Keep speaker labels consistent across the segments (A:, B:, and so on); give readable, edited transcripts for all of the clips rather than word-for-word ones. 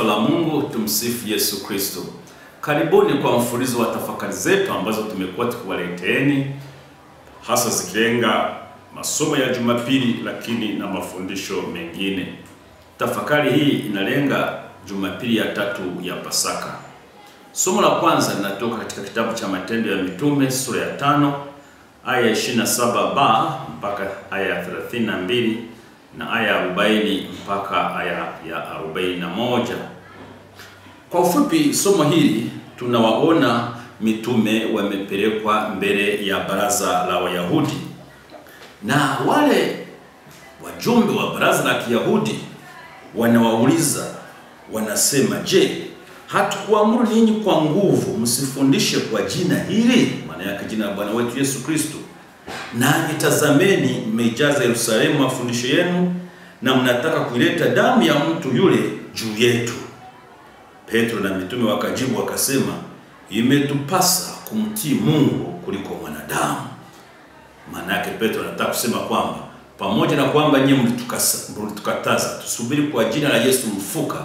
A: la Mungu, tumsifu Yesu Kristo. Karibuni kwa mfululizo wa tafakari zetu ambazo tumekuwa tukiwaleteeni, hasa zikilenga masomo ya Jumapili lakini na mafundisho mengine. Tafakari hii inalenga Jumapili ya tatu ya Pasaka. Somo la kwanza linatoka katika kitabu cha Matendo ya Mitume sura ya 5 aya 27b mpaka aya 32 na aya 40 mpaka aya ya 41. Kwa ufupi, somo hili tunawaona mitume wamepelekwa mbele ya baraza la Wayahudi, na wale wajumbe wa baraza la Kiyahudi wanawauliza, wanasema, je, hatukuamuru ninyi kwa nguvu msifundishe kwa jina hili? Maana yake jina la Bwana wetu Yesu Kristo. Na nitazameni, mmeijaza Yerusalemu mafundisho yenu, na mnataka kuileta damu ya mtu yule juu yetu. Petro na mitume wakajibu wakasema, imetupasa kumtii Mungu kuliko mwanadamu. Maana yake Petro anataka kusema kwamba pamoja na kwamba nyinyi mlitukataza tusubiri kwa jina la Yesu mfuka,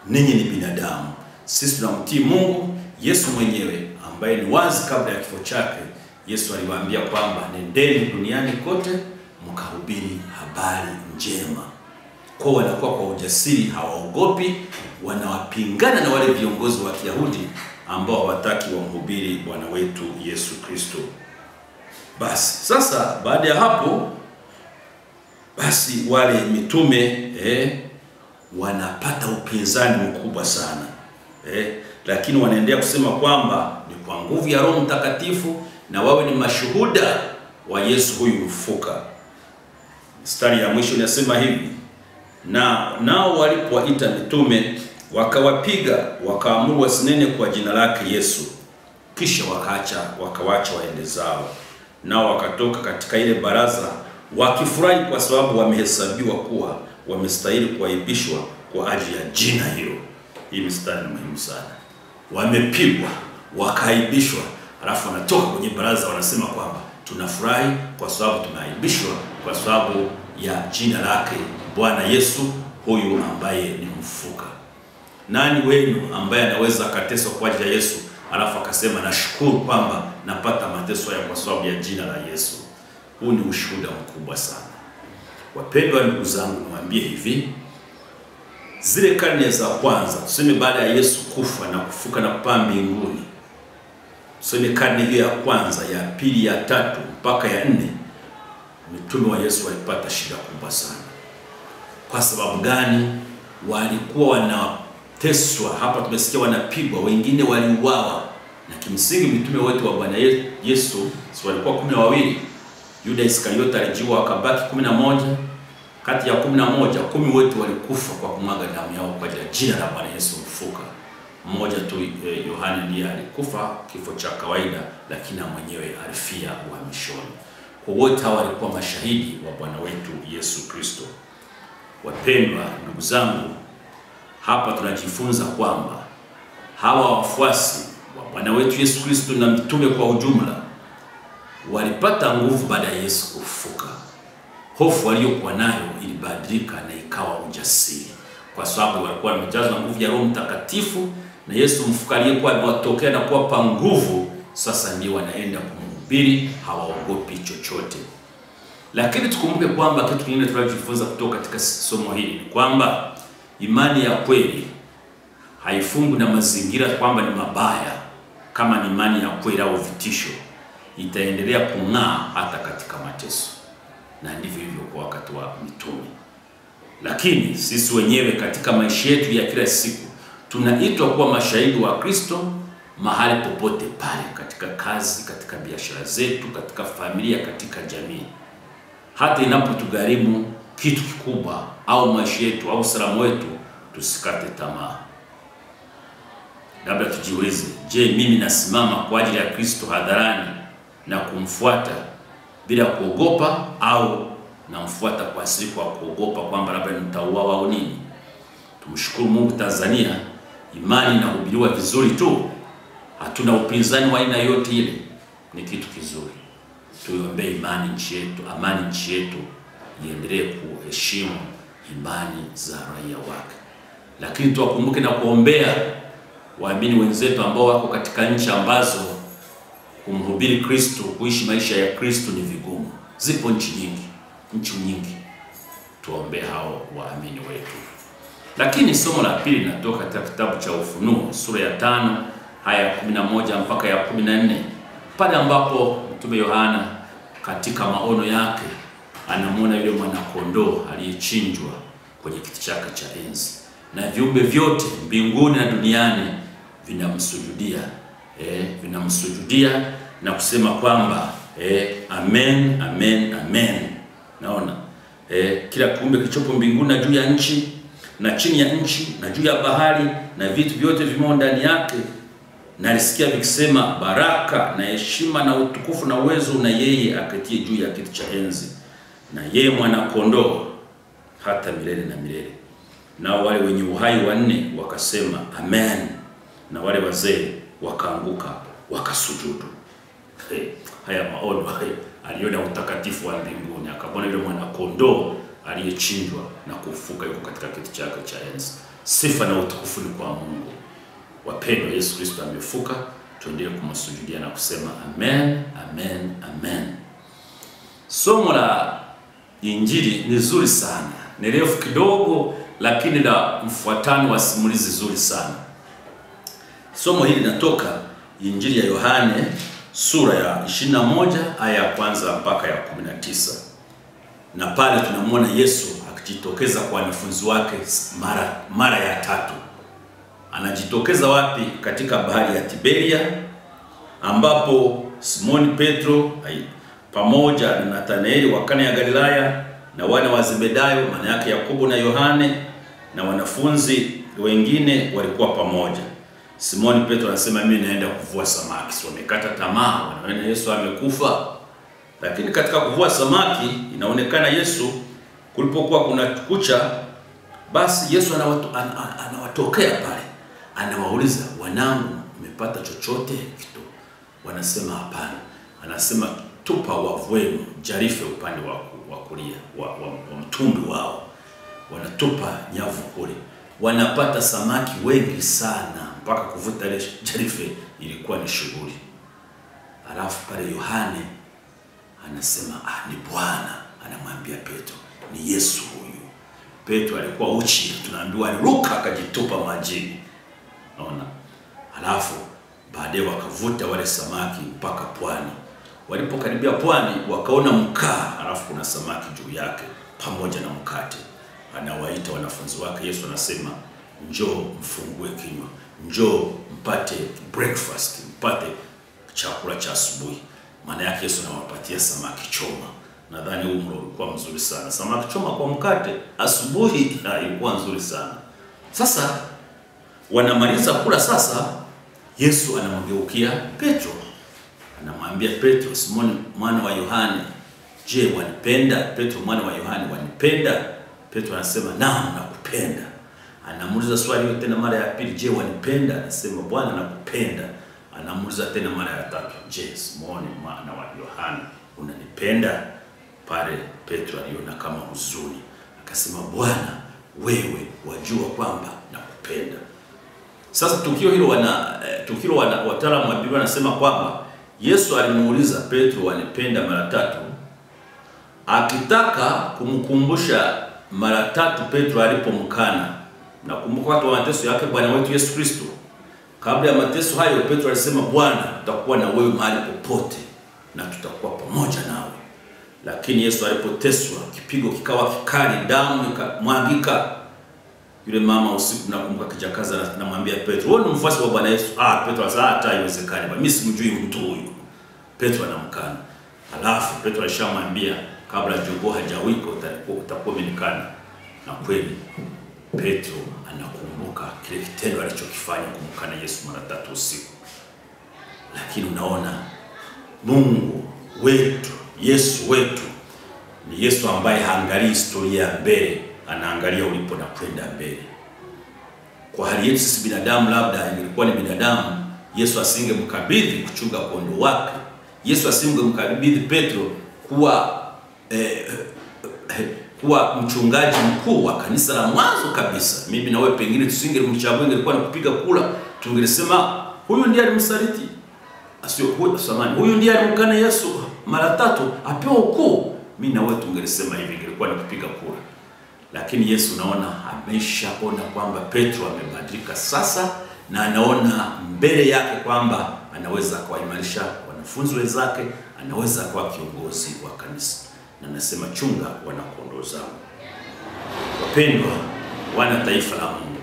A: ninyi ni binadamu. Sisi tunamtii Mungu. Yesu mwenyewe ambaye ni wazi kabla ya kifo chake, Yesu aliwaambia kwamba nendeni duniani kote mkahubiri habari njema. Kwa wanakuwa kwa ujasiri, hawaogopi, wanawapingana na wale viongozi wa Kiyahudi ambao hawataki wamhubiri Bwana wetu Yesu Kristo. Basi sasa baada ya hapo, basi wale mitume wanapata upinzani mkubwa sana. Lakini wanaendelea kusema kwamba ni kwa nguvu ya Roho Mtakatifu na wawe ni mashuhuda wa Yesu huyu mfuka. Mstari ya mwisho inasema hivi, nao walipowaita mitume wakawapiga, wakaamuru wasinene kwa jina lake Yesu. Kisha wakawacha waende zao. Nao wakatoka katika ile baraza wakifurahi kwa sababu wamehesabiwa kuwa wamestahili kuaibishwa kwa ajili ya jina hilo. Hii mstari ni muhimu sana. Wamepigwa, wakaaibishwa, alafu wanatoka kwenye baraza wanasema kwamba tunafurahi kwa sababu tumeaibishwa kwa sababu ya jina lake Bwana Yesu huyu ambaye ni mfuka. Nani wenu ambaye anaweza akateswa kwa ajili ya Yesu alafu akasema nashukuru kwamba napata mateso haya kwa sababu ya jina la Yesu? Huu ni ushuhuda mkubwa sana. Wapendwa ndugu zangu, niwaambie hivi, zile karne za kwanza, tuseme baada ya Yesu kufa na kufuka na kupaa mbinguni, tuseme karne hiyo ya kwanza, ya pili, ya tatu mpaka ya 4, mitume wa Yesu walipata shida kubwa sana. Kwa sababu gani? Walikuwa wanateswa. Hapa tumesikia wanapigwa, wengine waliuawa. Na kimsingi mitume wote wa Bwana Yesu si walikuwa 12. Yuda Iskariota alijiua, akabaki 11. Kati ya 11, 10 wote walikufa kwa kumwaga damu yao kwa ajili ya jina la Bwana Yesu mfuka. Mmoja tu, Yohana, ndiye alikufa kifo cha kawaida, lakini mwenyewe alifia uhamishoni. Kwa wote hawa walikuwa mashahidi wa Bwana wetu Yesu Kristo. Wapendwa ndugu zangu, hapa tunajifunza kwamba hawa wafuasi wa Bwana wetu Yesu Kristo na mitume kwa ujumla walipata nguvu baada ya Yesu kufuka. Hofu waliokuwa nayo ilibadilika na ikawa ujasiri, kwa sababu walikuwa wamejazwa nguvu ya Roho Mtakatifu, na Yesu mfuka aliyekuwa amewatokea na kuwapa nguvu, sasa ndio wanaenda kumhubiri, hawaogopi chochote. Lakini tukumbuke kwamba kitu kingine tunachojifunza kutoka katika somo hili ni kwamba imani ya kweli haifungwi na mazingira kwamba ni mabaya. Kama ni imani ya kweli au vitisho, itaendelea kung'aa hata katika mateso. Na ndivyo hivyo kwa wakati wa mitume. Lakini sisi wenyewe katika maisha yetu ya kila siku tunaitwa kuwa mashahidi wa Kristo mahali popote pale, katika kazi, katika biashara zetu, katika familia, katika jamii. Hata inapotugharimu kitu kikubwa au maisha yetu au usalama wetu, tusikate tamaa. Labda tujiulize, je, mimi nasimama kwa ajili ya Kristo hadharani na kumfuata bila kuogopa, au namfuata kwa asili kwa kuogopa kwamba labda nitauawa au nini? Tumshukuru Mungu, Tanzania imani inahubiriwa vizuri tu. Hatuna upinzani wa aina yote ile. Ni kitu kizuri. Tuiombee imani nchi yetu, amani nchi yetu iendelee kuheshimu imani za raia wake. lakini tuwakumbuke na kuombea waamini wenzetu ambao wako katika nchi ambazo kumhubiri Kristo, kuishi maisha ya Kristo ni vigumu. Zipo nchi nyingi. Tuombee hao waamini wetu. Lakini somo la pili linatoka katika kitabu cha Ufunuo sura ya 5 aya ya 11 mpaka ya 14, pale ambapo Mtume Yohana katika maono yake anamuona yule mwana kondoo aliyechinjwa kwenye kiti chake cha enzi, na viumbe vyote mbinguni na duniani vinamsujudia na kusema kwamba amen, amen, amen. Naona kila kiumbe kilichopo mbinguni na juu ya nchi na chini ya nchi na juu ya bahari na vitu vyote vimo ndani yake, na alisikia vikisema, baraka na heshima na utukufu na uwezo na yeye aketie juu ya kiti cha enzi na yeye mwana kondoo hata milele na milele. Na wale wenye uhai 4 wakasema amen, na wale wazee wakaanguka wakasujudu. Haya maono aliona utakatifu wa mbinguni, akaona yule mwana kondoo aliyechinjwa na kufufuka yuko katika kiti chake cha enzi. Sifa na utukufu ni kwa Mungu. Wapendwa, Yesu Kristo amefufuka, tuendelee kumsujudia na kusema amen, amen, amen. Somo la Injili ni zuri sana, ni refu kidogo, lakini la mfuatano wa simulizi zuri sana. Somo hili linatoka Injili ya Yohane sura ya 21 aya ya kwanza mpaka ya 19. Na pale tunamwona Yesu akijitokeza kwa wanafunzi wake mara ya 3. Anajitokeza wapi? Katika bahari ya Tiberia, ambapo Simoni Petro pamoja na Nathanaeli wa Kana ya Galilaya na wana wa Zebedayo, maana yake Yakobo na Yohane, na wanafunzi wengine walikuwa pamoja. Simoni Petro anasema mimi naenda kuvua samaki. Wamekata tamaa, wanaona Yesu amekufa. Lakini katika kuvua samaki inaonekana Yesu kulipokuwa kuna kucha, basi Yesu anawatokea pale. Anawauliza, wanangu, umepata chochote kitu? Wanasema hapana. Anasema tupa wavu wenu jarife upande wa kulia wa mtumbi wao. Wanatupa nyavu kule, wanapata samaki wengi sana mpaka kuvuta ile jarife ilikuwa ni shughuli. Alafu pale Yohane anasema ni Bwana. Anamwambia Petro, ni Yesu huyu. Petro alikuwa uchi, tunaambiwa aliruka akajitupa majini. Naona. Alafu baadaye wakavuta wale samaki mpaka pwani. Walipokaribia pwani wakaona mkaa, alafu kuna samaki juu yake pamoja na mkate. Anawaita wanafunzi wake. Yesu anasema, njoo mfungue kinywa, njoo mpate breakfast, mpate chakula cha asubuhi. Maana yake Yesu anawapatia samaki choma. Nadhani huu mlo ulikuwa mzuri sana. Samaki choma kwa mkate asubuhi ilikuwa nzuri sana. Sasa wanamaliza kula. Sasa Yesu anamgeukia Petro. Anamwambia Petro, Simoni mwana wa Yohane, je, wanipenda? Petro mwana wa Yohane, wanipenda? Petro anasema, naam, nakupenda. Anamuuliza swali hilo tena mara ya pili, je, wanipenda? Anasema, Bwana, nakupenda. Anamuuliza tena mara ya 3, je, Simoni mwana wa Yohane, unanipenda? Pale Petro aliona kama huzuni, akasema, Bwana, wewe wajua kwamba nakupenda. Sasa tukio hilo wataalamu wa Biblia wanasema kwamba Yesu alimuuliza Petro wanipenda mara 3, akitaka kumkumbusha mara 3 Petro alipomkana. Nakumbuka wakati wa mateso yake Bwana wetu Yesu Kristo. Kabla ya mateso hayo Petro alisema, Bwana, tutakuwa na wewe mahali popote na tutakuwa pamoja nawe. Lakini Yesu alipoteswa, kipigo kikawa kikali, damu ikamwagika, yule mama usiku nakumbuka kijakaza namwambia Petro, wewe ni mfuasi wa Bwana Yesu? Petro asema, hata haiwezekani, mimi simjui mtu huyu. Petro anamkana. Alafu Petro alishamwambia, kabla jogoo hajawika utakuwa umenikana. Na kweli Petro anakumbuka kile kitendo alichokifanya kumkana Yesu mara 3 usiku. Lakini unaona, Mungu wetu, Yesu wetu ni Yesu ambaye haangalii historia mbele, anaangalia ulipo na kwenda mbele. Kwa hali yetu sisi binadamu, labda ingekuwa ni binadamu, Yesu asingemkabidhi kuchunga kondoo wake. Yesu asingemkabidhi Petro kuwa mchungaji mkuu wa kanisa la mwanzo kabisa, mimi na wewe pengine tusingemchagua, ingekuwa ni kupiga kula, tungesema huyu ndiye alimsaliti, huyu ndiye alimkana Yesu mara 3 apewe ukuu. Mimi na wewe tungesema hivi, ingekuwa ni kupiga kula. Lakini Yesu naona ameshaona kwamba Petro amebadilika sasa, na anaona mbele yake kwamba anaweza kuimarisha wanafunzi wenzake, anaweza kuwa kiongozi wa kanisa. Na nasema chunga wanakondoo zangu. Wapendwa wana taifa la Mungu,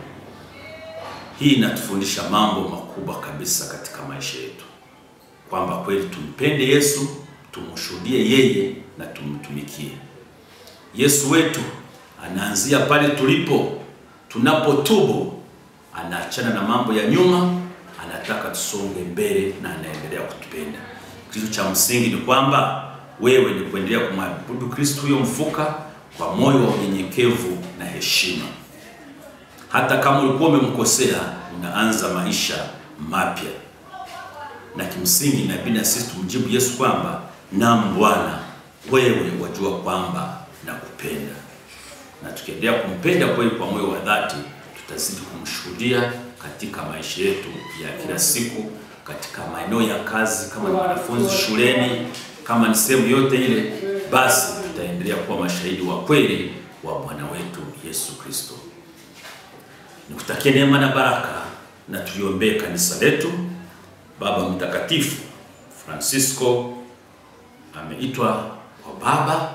A: hii inatufundisha mambo makubwa kabisa katika maisha yetu, kwamba kweli tumpende Yesu, tumshuhudie yeye na tumtumikie. Yesu wetu anaanzia pale tunapotubu, anaachana na mambo ya nyuma, anataka tusonge mbele na anaendelea kutupenda. Kitu cha msingi ni kwamba wewe ni kuendelea kumwabudu Kristo huyo mfuka kwa moyo wa unyenyekevu na heshima. Hata kama ulikuwa umemkosea, unaanza maisha mapya. Na kimsingi inabidi na sisi tumjibu Yesu kwamba, naam Bwana, wewe wajua kwamba nakupenda. Na tukiendelea kumpenda kweli kwa moyo wa dhati, tutazidi kumshuhudia katika maisha yetu ya kila siku, katika maeneo ya kazi, kama ni wanafunzi shuleni, kama ni sehemu yote ile, basi tutaendelea kuwa mashahidi wa kweli wa Bwana wetu Yesu Kristo. Nikutakie neema na baraka, na tuliombee kanisa letu. Baba Mtakatifu Francisco ameitwa kwa baba,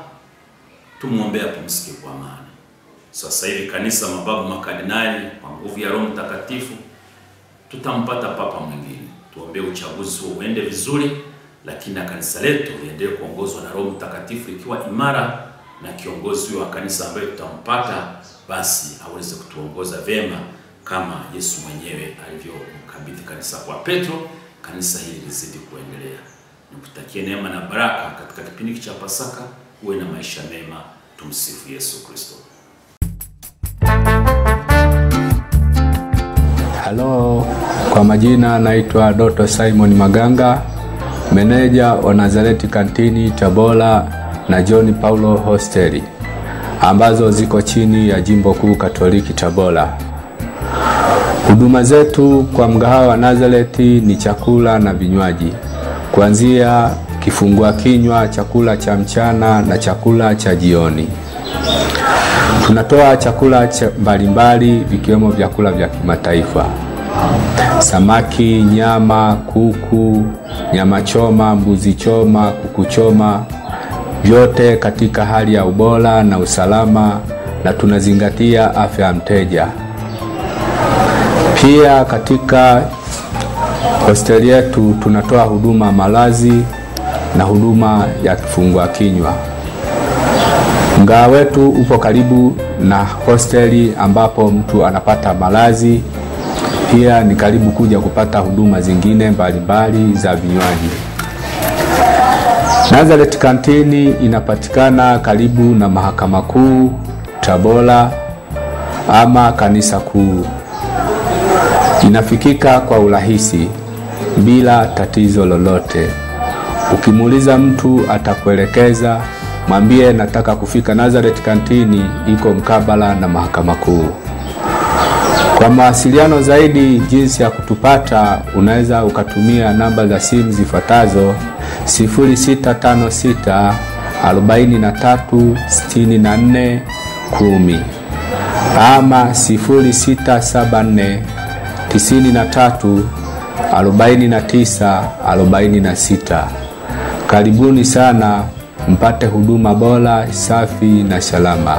A: tumuombee apumzike kwa amani. Sasa hivi kanisa mababu makardinali kwa nguvu ya Roho Mtakatifu tutampata papa mwingine. Tuombee uchaguzi huo uende vizuri, lakini na kanisa letu liendelee kuongozwa na Roho Mtakatifu ikiwa imara, na kiongozi wa kanisa ambaye tutampata basi aweze kutuongoza vyema kama Yesu mwenyewe alivyomkabidhi kanisa kwa Petro. Kanisa hili lizidi kuendelea. Nikutakie neema na baraka katika kipindi cha Pasaka. Uwe na maisha mema. Tumsifu Yesu Kristo.
B: Halo, kwa majina naitwa Dr. Simon Maganga, meneja wa Nazareti Kantini Tabora na John Paulo Hosteli, ambazo ziko chini ya Jimbo Kuu Katoliki Tabora. Huduma zetu kwa mgahawa wa Nazareti ni chakula na vinywaji, kuanzia kifungua kinywa, chakula cha mchana na chakula cha jioni. Tunatoa chakula mbalimbali vikiwemo vyakula vya kimataifa: samaki, nyama, kuku, nyama choma, mbuzi choma, kuku choma, vyote katika hali ya ubora na usalama, na tunazingatia afya ya mteja. Pia katika hosteli yetu tunatoa huduma malazi na huduma ya kifungua kinywa. Mgahawa wetu upo karibu na hosteli ambapo mtu anapata malazi. Pia ni karibu kuja kupata huduma zingine mbalimbali za vinywaji. Nazareti Kantini inapatikana karibu na Mahakama Kuu Tabora ama Kanisa Kuu. Inafikika kwa urahisi bila tatizo lolote. Ukimuuliza mtu atakuelekeza, mwambie nataka kufika Nazareti Kantini, iko mkabala na Mahakama Kuu. Kwa mawasiliano zaidi jinsi ya kutupata, unaweza ukatumia namba za simu zifuatazo: 0656 43 64 10 ama 0674 93 49 46. Karibuni sana mpate huduma bora, safi na salama.